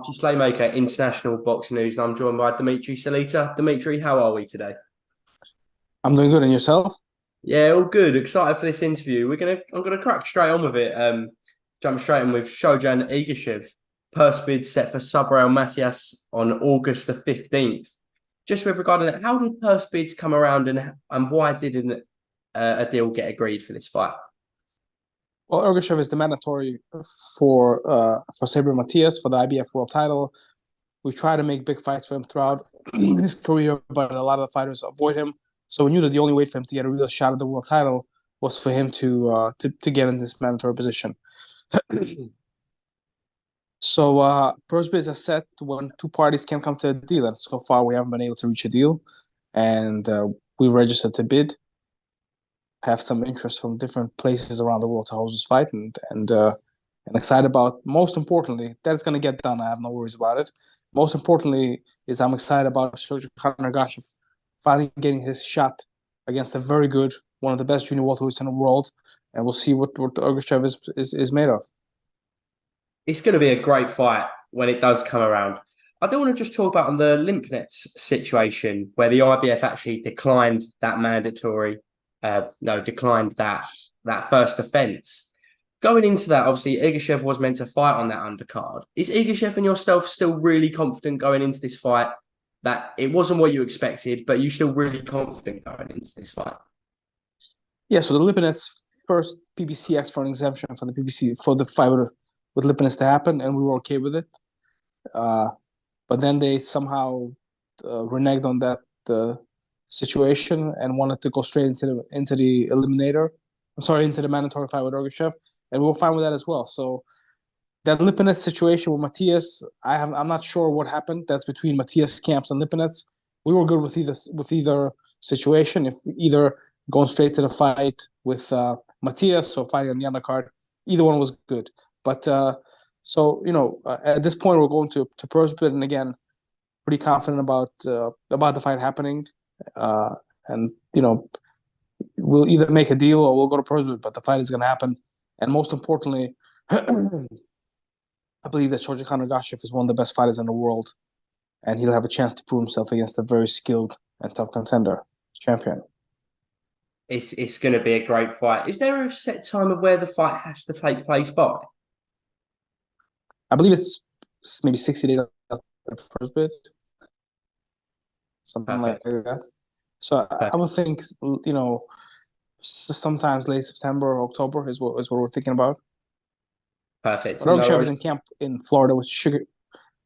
Archie Slaymaker, International Boxing News, and I'm joined by Dmitriy Salita. Dmitry, how are we today? I'm doing good. And yourself? Yeah, all good. Excited for this interview. I'm gonna crack straight on with it. Jump straight in with Shojan Igashev. Purse bid set for Subriel Matias on August the 15th. Just with regard to that, how did purse bids come around and why didn't a deal get agreed for this fight? Well, Ergashev is the mandatory for Sabre Matias for the IBF World Title. We try to make big fights for him throughout his career, but a lot of the fighters avoid him. So we knew that the only way for him to get a real shot at the world title was for him to get in this mandatory position. So purse bids are set when two parties can come to a deal, and so far we haven't been able to reach a deal. And we registered to bid, have some interest from different places around the world to host this fight, and excited about. Most importantly, that it's going to get done. I have no worries about it. Most importantly, is I'm excited about Sergio Gassiev finally getting his shot against a very good, one of the best junior welterweights in the world, and we'll see what Ergashev is made of. It's going to be a great fight when it does come around. I do want to just talk about on the lymph nets situation where the IBF actually declined that mandatory, declined that first offence. Going into that, obviously, Igashev was meant to fight on that undercard. Is Igashev and yourself still really confident going into this fight that it wasn't what you expected, but you still really confident going into this fight? Yeah, so the Lipinets first PBC asked for an exemption from the PBC for the fight with Lipinets to happen, and we were okay with it. But then they somehow reneged on that situation and wanted to go straight into the eliminator. I'm sorry, into the mandatory fight with Ergashev, and we were fine with that as well. So that Lipinets situation with Matias, I'm not sure what happened. That's between Matias camps and Lipinets. We were good with either situation. If either going straight to the fight with Matias or fighting on the undercard, either one was good. But at this point, we're going to purse bid, and again, pretty confident about the fight happening. And we'll either make a deal or we'll go to purse bid, but the fight is going to happen. And most importantly, I believe that Sergio Gassiev is one of the best fighters in the world, and he'll have a chance to prove himself against a very skilled and tough contender, champion. It's going to be a great fight. Is there a set time of where the fight has to take place by? I believe it's maybe 60 days after the first bid, something Perfect. like that. So I Perfect. would think, sometimes late September or October is what we're thinking about. Perfect. But No Ergashev is worries. in camp in Florida with Sugar.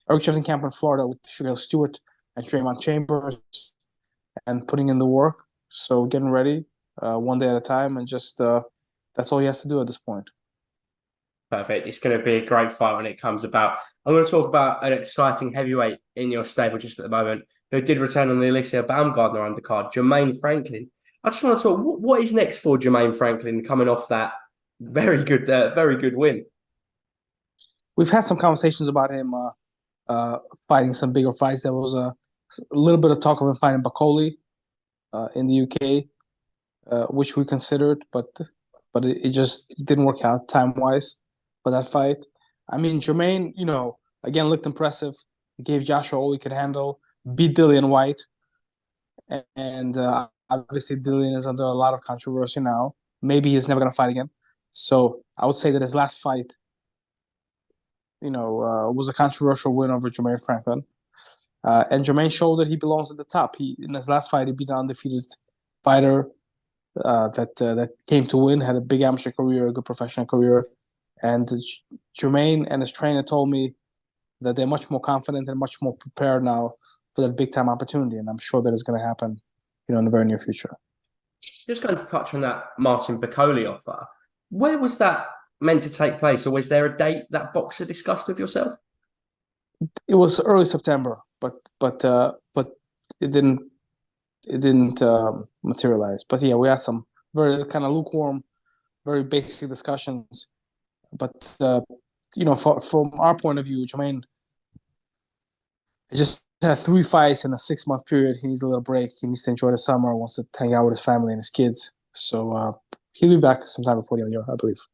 Ergashev's in camp in Florida with Sugar Hill Stewart and Draymond Chambers, and putting in the work. So getting ready, one day at a time, and just that's all he has to do at this point. Perfect. It's going to be a great fight when it comes about. I'm going to talk about an exciting heavyweight in your stable just at the moment who did return on the Alicia Baumgardner undercard, Jermaine Franklin. I just want to talk, what is next for Jermaine Franklin coming off that very good win? We've had some conversations about him fighting some bigger fights. There was a little bit of talk of him fighting Bakoli in the UK, which we considered, but it just didn't work out time wise for that fight. I mean, Jermaine, again looked impressive. He gave Joshua all he could handle, beat Dillian White, and obviously Dillian is under a lot of controversy now. Maybe he's never going to fight again. So I would say that his last fight, was a controversial win over Jermaine Franklin. And Jermaine showed that he belongs at the top. In his last fight, he beat an undefeated fighter that came to win, had a big amateur career, a good professional career. And Jermaine and his trainer told me that they're much more confident and much more prepared now for that big time opportunity. And I'm sure that is going to happen, in the very near future. Just going to touch on that Martin Bacoli offer. Where was that meant to take place, or was there a date that Boxer discussed with yourself? It was early September, but it didn't materialize. But yeah, we had some very kind of lukewarm, very basic discussions. But from our point of view, Jermaine just had 3 fights in a 6-month period. He needs a little break. He needs to enjoy the summer. Wants to hang out with his family and his kids. So he'll be back sometime before the end of the year, I believe.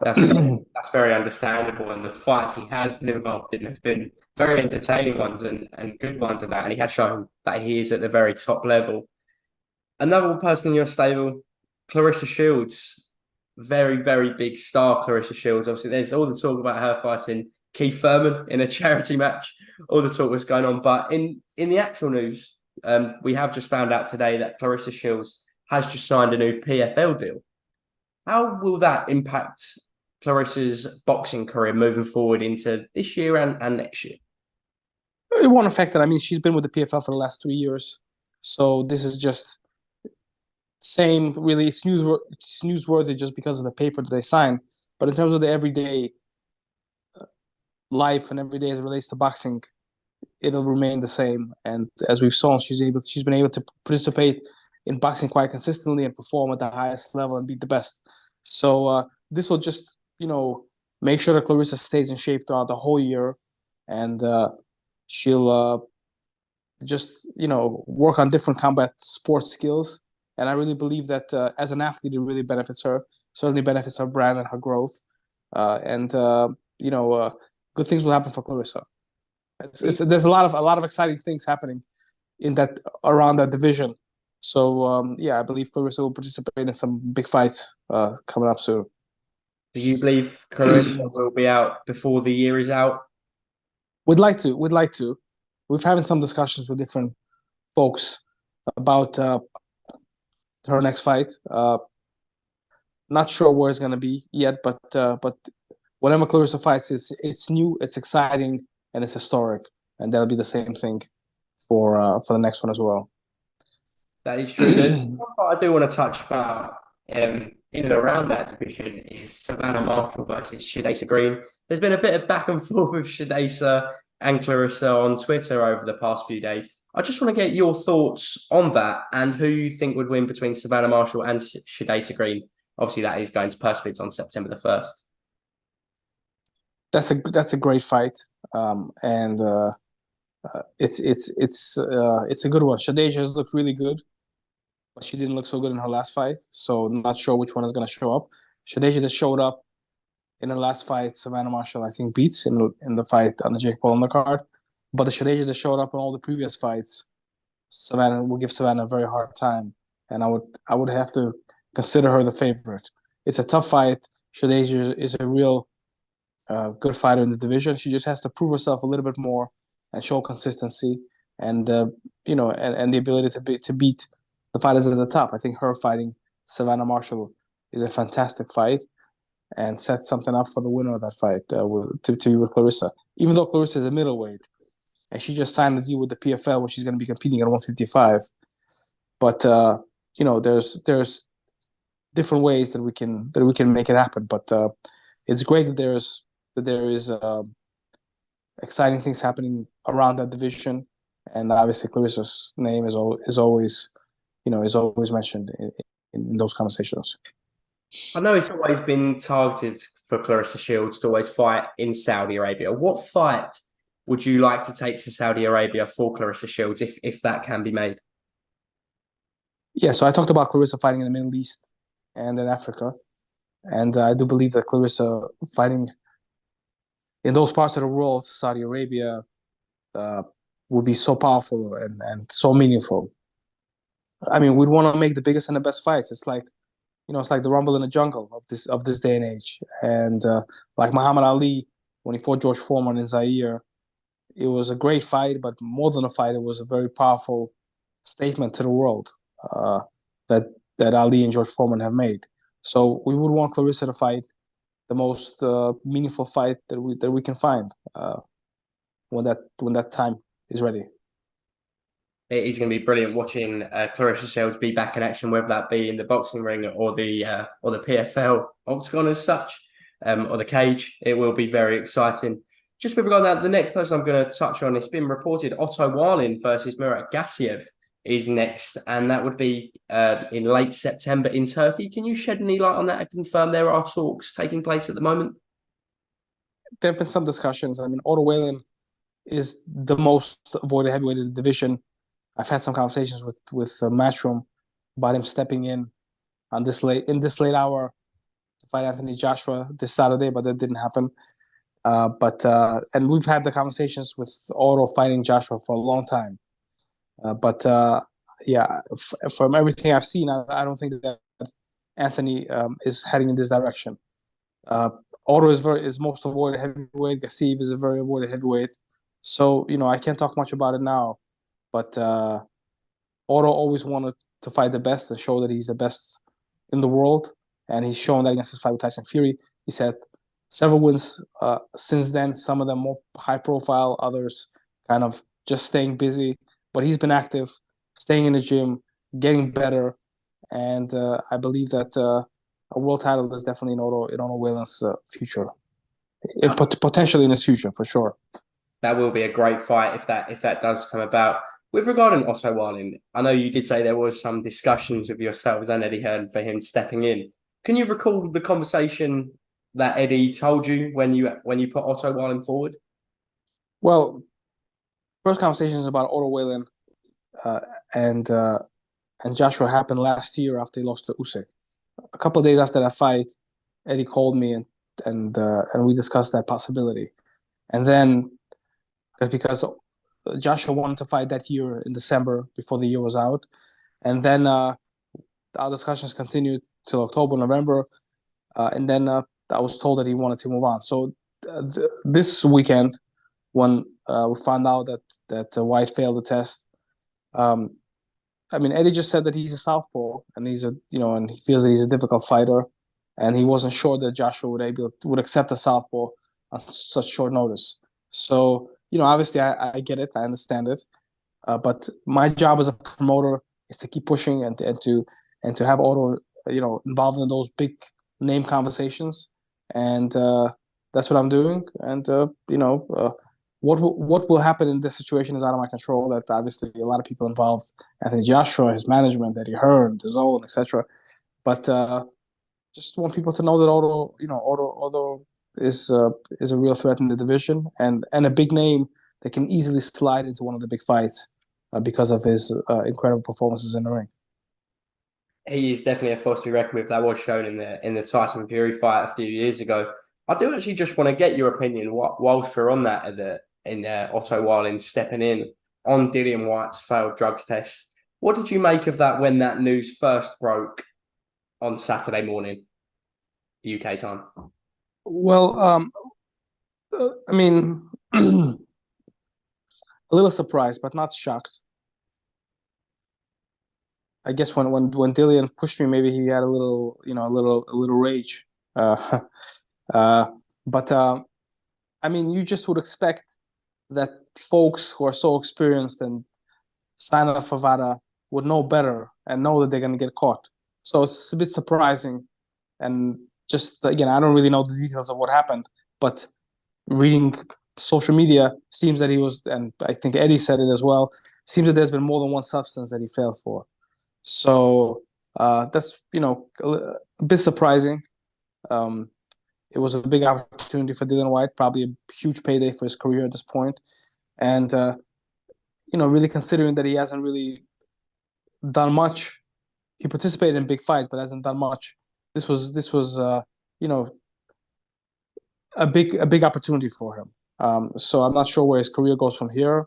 That's that's very understandable, and the fights he has been involved in have been very entertaining ones and good ones of that, and he has shown that he is at the very top level. Another person in your stable, Claressa Shields, very very big star. Claressa Shields, obviously, there's all the talk about her fighting Keith Thurman in a charity match. All the talk was going on, but in the actual news, we have just found out today that Claressa Shields has just signed a new PFL deal. How will that impact Claressa's boxing career moving forward into this year and next year? It won't affect it. I mean, she's been with the PFL for the last 3 years, so this is just same. Really, it's newsworthy just because of the paper that they signed. But in terms of the everyday life and every day as it relates to boxing, it'll remain the same. And as we've seen, she's been able to participate in boxing quite consistently and perform at the highest level and be the best. So this will just make sure that Claressa stays in shape throughout the whole year, and she'll just work on different combat sports skills. And I really believe that as an athlete, it really benefits her. Certainly benefits her brand and her growth. And good things will happen for Claressa. There's a lot of exciting things happening around that division. So I believe Claressa will participate in some big fights coming up soon. Do you believe Claressa will be out before the year is out? We'd like to. We've having some discussions with different folks about her next fight. Not sure where it's gonna be yet, but whenever Claressa fights, it's new, it's exciting, and it's historic, and that'll be the same thing for the next one as well. That is true. What I do want to touch about in and around that division is Savannah Marshall versus Shadesa Green. There's been a bit of back and forth with Shadesa and Claressa on Twitter over the past few days. I just want to get your thoughts on that and who you think would win between Savannah Marshall and Shadesa Green. Obviously, that is going to Perseverance on September the 1st. That's a great fight, and it's a good one. Shadesa has looked really good, but she didn't look so good in her last fight, so I'm not sure which one is going to show up. Shadesa that showed up in the last fight, Savannah Marshall, I think, beats in the fight on the Jake Paul undercard. But the Shadesa that showed up in all the previous fights, Savannah will give Savannah a very hard time, and I would have to consider her the favorite. It's a tough fight. Shadesa is a real good fighter in the division. She just has to prove herself a little bit more and show consistency and and the ability to beat the fighters at the top. I think her fighting Savannah Marshall is a fantastic fight and set something up for the winner of that fight to be with Claressa. Even though Claressa is a middleweight and she just signed a deal with the PFL where she's going to be competing at 155, but there's different ways that we can make it happen. But it's great that there is exciting things happening around that division, and obviously Claressa's name is always mentioned in those conversations. I know it's always been targeted for Claressa Shields to always fight in Saudi Arabia. What fight would you like to take to Saudi Arabia for Claressa Shields if that can be made? Yeah, so I talked about Claressa fighting in the Middle East and in Africa, and I do believe that Claressa fighting in those parts of the world, Saudi Arabia, would be so powerful and so meaningful. I mean, we'd want to make the biggest and the best fights. It's like the rumble in the jungle of this day and age. And like Muhammad Ali, when he fought George Foreman in Zaire, it was a great fight, but more than a fight, it was a very powerful statement to the world that Ali and George Foreman have made. So we would want Claressa to fight the most meaningful fight that we can find when that time is ready. It is going to be brilliant watching Claressa Shields be back in action, whether that be in the boxing ring or the PFL octagon as such, or the cage. It will be very exciting. Just with regard to that, the next person I'm going to touch on, it's been reported Otto Wallin versus Murat Gassiev is next, and that would be in late September in Turkey. Can you shed any light on that and confirm there are talks taking place at the moment? There have been some discussions. I mean, Otto Wallin is the most avoided heavyweight in the division. I've had some conversations with Matchroom about him stepping in this late hour to fight Anthony Joshua this Saturday, but that didn't happen. And we've had the conversations with Otto fighting Joshua for a long time. From everything I've seen, I don't think that Anthony is heading in this direction. Otto is most avoided heavyweight. Gassiev is a very avoided heavyweight. So, I can't talk much about it now. But Otto always wanted to fight the best and show that he's the best in the world. And he's shown that against his fight with Tyson Fury. He's had several wins since then, some of them more high profile, others kind of just staying busy. But he's been active, staying in the gym, getting better. And I believe that a world title is definitely in Otto Wallin's future. Potentially in his future, for sure. That will be a great fight if that does come about. With regarding Otto Wallin, I know you did say there was some discussions with yourselves and Eddie Hearn for him stepping in. Can you recall the conversation that Eddie told you when you put Otto Wallin forward? Well, first conversations about Otto Wallin and Joshua happened last year after he lost to Usyk. A couple of days after that fight, Eddie called me and we discussed that possibility. And then because Joshua wanted to fight that year in December before the year was out, and then our discussions continued till October, November, and then I was told that he wanted to move on. So this weekend, when we found out that White failed the test, Eddie just said that he's a southpaw and and he feels that he's a difficult fighter, and he wasn't sure that Joshua would accept a southpaw on such short notice. So obviously I get it, I understand it, but my job as a promoter is to keep pushing and to have Otto involved in those big name conversations, and that's what I'm doing. And what will happen in this situation is out of my control. That obviously a lot of people involved, Anthony Joshua, his management, Eddie Hearn, the Zone, etc. But just want people to know that Otto is a real threat in the division and a big name that can easily slide into one of the big fights because of his incredible performances in the ring. He is definitely a force to be reckoned with. That was shown in the Tyson Fury fight a few years ago. I do actually just want to get your opinion whilst we're on that in Otto Wallin stepping in on Dillian Whyte's failed drugs test. What did you make of that when that news first broke on Saturday morning, UK time? Well, a little surprised, but not shocked. I guess when Dillian pushed me, maybe he had a little rage. You just would expect that folks who are so experienced and sign up for VADA would know better and know that they're going to get caught. So it's a bit surprising. And just, again, I don't really know the details of what happened, but reading social media, seems that he was, and I think Eddie said it as well, seems that there's been more than one substance that he failed for. So that's, a bit surprising. It was a big opportunity for Dillian Whyte, probably a huge payday for his career at this point. And, really considering that he hasn't really done much. He participated in big fights, but hasn't done much. This was a big opportunity for him. So I'm not sure where his career goes from here,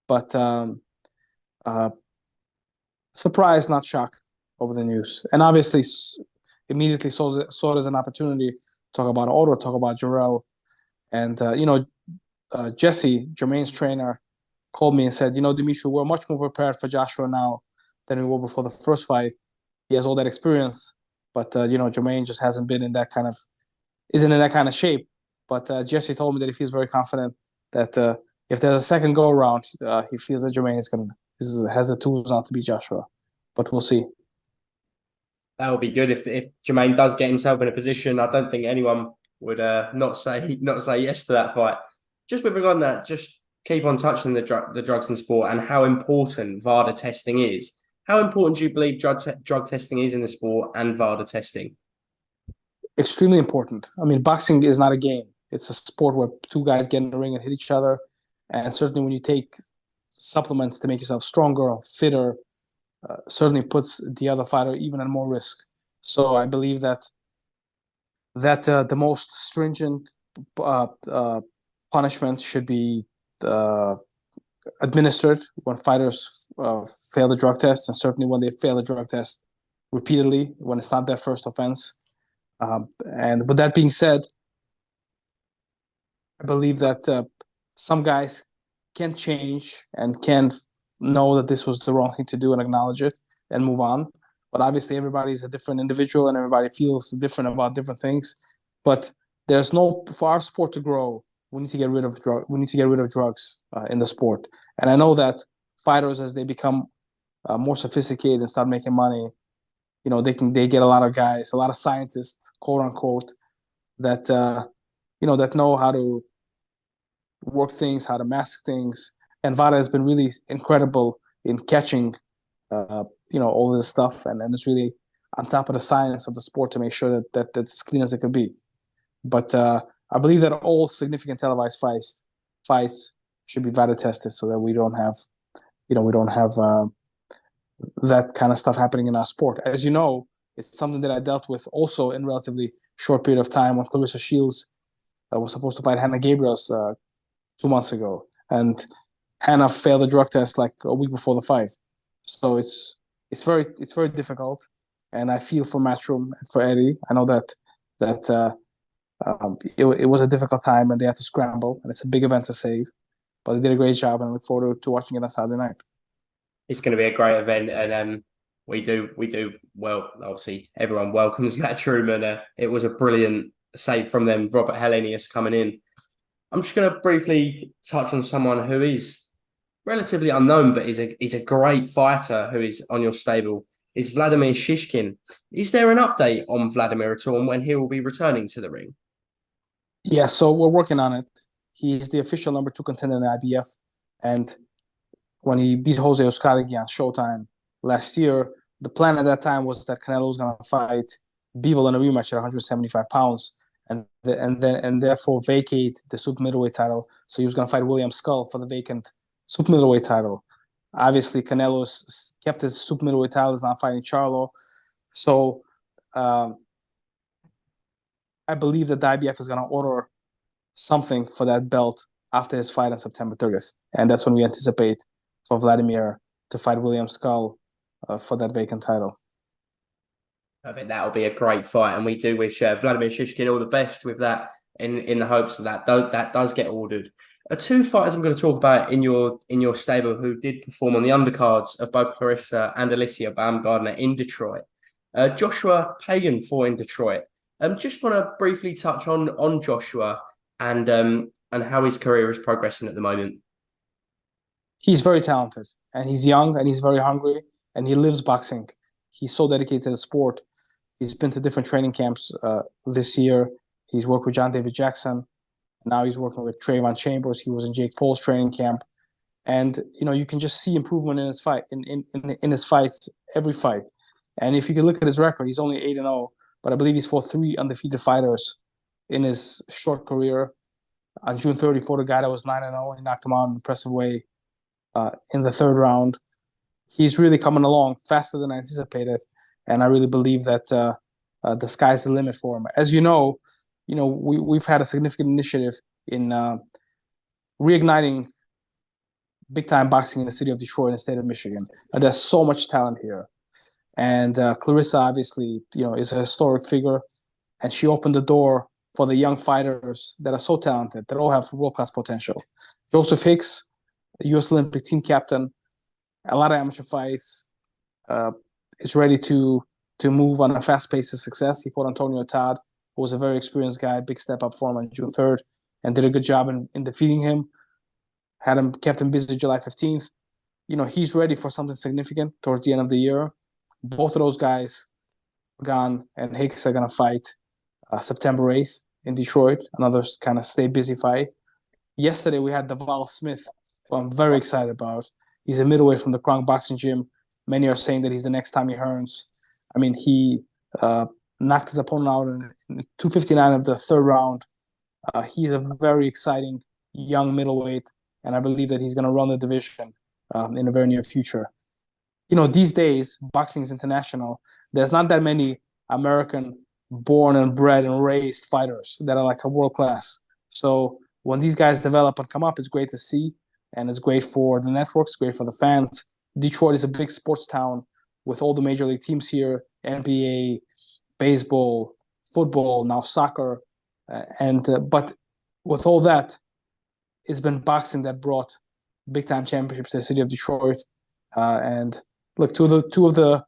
but surprised, not shocked over the news. And obviously immediately saw it as an opportunity to talk about Otto, talk about Jarrell. And, Jesse, Jermaine's trainer, called me and said, Dmitry, we're much more prepared for Joshua now than we were before the first fight. He has all that experience, but, Jermaine just hasn't been isn't in that kind of shape. But Jesse told me that he feels very confident that if there's a second go around, he feels that Jermaine has the tools now to beat Joshua. But we'll see. That would be good if Jermaine does get himself in a position. I don't think anyone would not say yes to that fight. Just with regard to that, just keep on touching the drugs in sport and how important VADA testing is. How important do you believe drug testing is in the sport and VADA testing? Extremely important. Boxing is not a game. It's a sport where two guys get in the ring and hit each other. And certainly when you take supplements to make yourself stronger, fitter, certainly puts the other fighter even at more risk. So I believe that that the most stringent punishment should be administered when fighters fail the drug test, and certainly when they fail the drug test repeatedly, when it's not their first offense. And with that being said, I believe that some guys can change and can know that this was the wrong thing to do and acknowledge it and move on. But obviously, everybody's a different individual and everybody feels different about different things. But there's no, for our sport to grow, we need to get rid of drugs in the sport. And I know that fighters, as they become more sophisticated and start making money, they get a lot of guys, a lot of scientists, quote unquote, that that know how to work things, how to mask things. And Vada has been really incredible in catching, all this stuff, and it's really on top of the science of the sport to make sure that that's as clean as it could be. But I believe that all significant televised fights should be Vada tested so that we don't have that kind of stuff happening in our sport. As you know, it's something that I dealt with also in relatively short period of time when Claressa Shields was supposed to fight Hannah Gabriels 2 months ago, and Hannah failed the drug test like a week before the fight. So it's very difficult, and I feel for Matchroom and for Eddie. I know that it was a difficult time and they had to scramble, and it's a big event to save, but they did a great job, and I look forward to watching it on Saturday night. It's going to be a great event, and we do well. Obviously, everyone welcomes Matchroom, and it was a brilliant save from them. Robert Hellenius coming in. I'm just going to briefly touch on someone who is relatively unknown, but is a great fighter who is on your stable. Is Vladimir Shishkin. Is there an update on Vladimir at all and when he will be returning to the ring? Yeah, so we're working on it. He's the official number 2 contender in the IBF, and when he beat Jose Oscarigi on Showtime last year, the plan at that time was that Canelo was going to fight Bivol in a rematch at 175 pounds, and therefore vacate the super middleweight title. So he was going to fight William Skull for the vacant super middleweight title. Obviously, Canelo kept his super middleweight title. He's not fighting Charlo. So I believe that the IBF is going to order something for that belt after his fight on September 30th. And that's when we anticipate for Vladimir to fight William Skull for that vacant title. I think that'll be a great fight, and we do wish Vladimir Shishkin all the best with that, in the hopes that does get ordered. 2 fighters I'm going to talk about in your stable who did perform on the undercards of both Claressa and Alicia Baumgardner in Detroit. Joshua Pagan fought in Detroit. Just want to briefly touch on Joshua and how his career is progressing at the moment. He's very talented, and he's young, and he's very hungry, and he lives boxing. He's so dedicated to the sport. He's been to different training camps this year. He's worked with John David Jackson. Now he's working with Trayvon Chambers. He was in Jake Paul's training camp. And, you can just see improvement in his fight, in his fights, every fight. And if you can look at his record, he's only 8-0, but I believe he's fought 3 undefeated fighters in his short career. On June 30, he fought a guy that was 9-0. He knocked him out in an impressive way in the 3rd round. He's really coming along faster than I anticipated, and I really believe that the sky's the limit for him. As you know, we've had a significant initiative in reigniting big-time boxing in the city of Detroit and the state of Michigan. There's so much talent here, and Claressa obviously, is a historic figure, and she opened the door for the young fighters that are so talented, that all have world-class potential. Joseph Hicks, U.S. Olympic team captain, a lot of amateur fights, is ready to move on a fast pace of success. He fought Antonio Todd, who was a very experienced guy, big step up for him on June 3rd, and did a good job in defeating him. Kept him busy July 15th. He's ready for something significant towards the end of the year. Both of those guys are gone, and Hicks are going to fight September 8th in Detroit, another kind of stay busy fight. Yesterday, we had Deval Smith, who I'm very excited about. He's a middleweight from the Kronk Boxing Gym. Many are saying that he's the next Tommy Hearns. I mean, he knocked his opponent out in 259 of the 3rd round. He's a very exciting young middleweight, and I believe that he's going to run the division in the very near future. These days, boxing is international. There's not that many American born and bred and raised fighters that are like a world class. So when these guys develop and come up, it's great to see, and it's great for the networks, great for the fans. Detroit is a big sports town with all the major league teams here: NBA, baseball, football, now soccer, but with all that, it's been boxing that brought big time championships to the city of Detroit. And look, two of the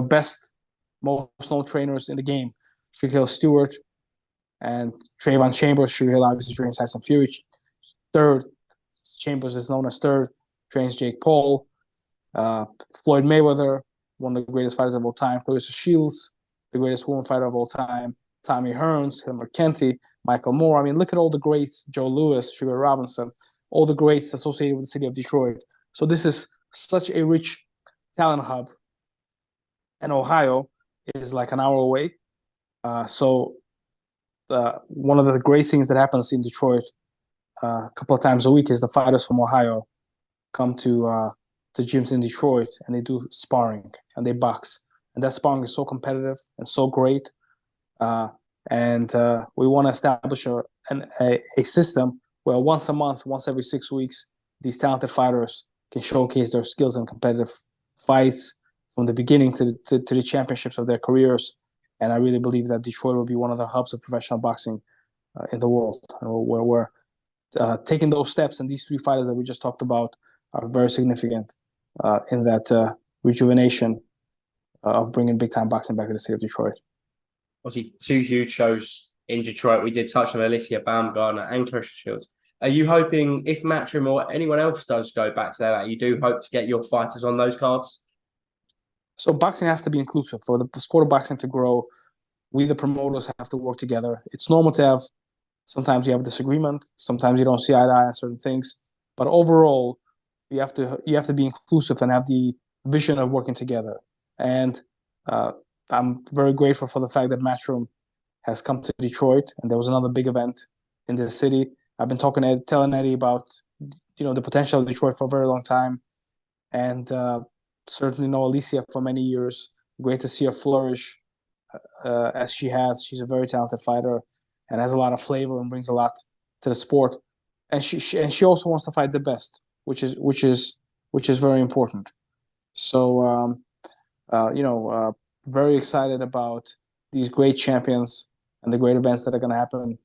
best, most known trainers in the game, Shaquille Stewart and Trayvon Chambers. Shaquille obviously trains Tyson Fury. Third, Chambers is known as third, trains Jake Paul. Floyd Mayweather, one of the greatest fighters of all time. Claressa Shields, the greatest woman fighter of all time. Tommy Hearns, Hilmer Kenty, Michael Moore. I mean, look at all the greats, Joe Louis, Sugar Robinson, all the greats associated with the city of Detroit. So this is such a rich talent hub. And Ohio is like an hour away. So one of the great things that happens in Detroit a couple of times a week is the fighters from Ohio come to gyms in Detroit, and they do sparring and they box. And that sparring is so competitive and so great. And we want to establish a system where once a month, once every 6 weeks, these talented fighters can showcase their skills in competitive fights from the beginning to the championships of their careers. And I really believe that Detroit will be one of the hubs of professional boxing in the world, where we're taking those steps. And these three fighters that we just talked about are very significant in that rejuvenation of bringing big-time boxing back to the city of Detroit. Obviously, two huge shows in Detroit. We did touch on Alicia Baumgartner and Claressa Shields. Are you hoping, if Matchroom or anyone else does go back to that, you do hope to get your fighters on those cards? So boxing has to be inclusive. For the sport of boxing to grow, we, the promoters, have to work together. It's normal to have, sometimes you have disagreement, sometimes you don't see eye to eye on certain things. But overall, you have to be inclusive and have the vision of working together. And I'm very grateful for the fact that Matchroom has come to Detroit, and there was another big event in the city. I've been telling Eddie about the potential of Detroit for a very long time, and certainly know Alicia for many years. Great to see her flourish as she has. She's a very talented fighter and has a lot of flavor and brings a lot to the sport. And she also wants to fight the best, which is very important. So very excited about these great champions and the great events that are going to happen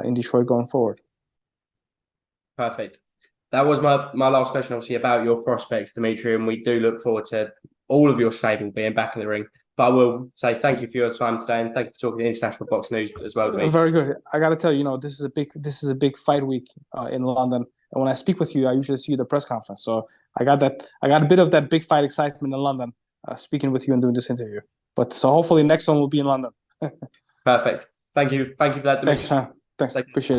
in Detroit going forward. Perfect. That was my last question, obviously, about your prospects, Dmitry, and we do look forward to all of your stable being back in the ring. But I will say thank you for your time today, and thank you for talking international box news as well, Dmitry. Very good. I got to tell you, this is a big fight week in London, and when I speak with you, I usually see you at the press conference. So I got a bit of that big fight excitement in London, speaking with you and doing this interview. But so hopefully next one will be in London. Perfect. Thank you. Thank you for that, Dmitry. Thanks, man. Thanks. Appreciate it.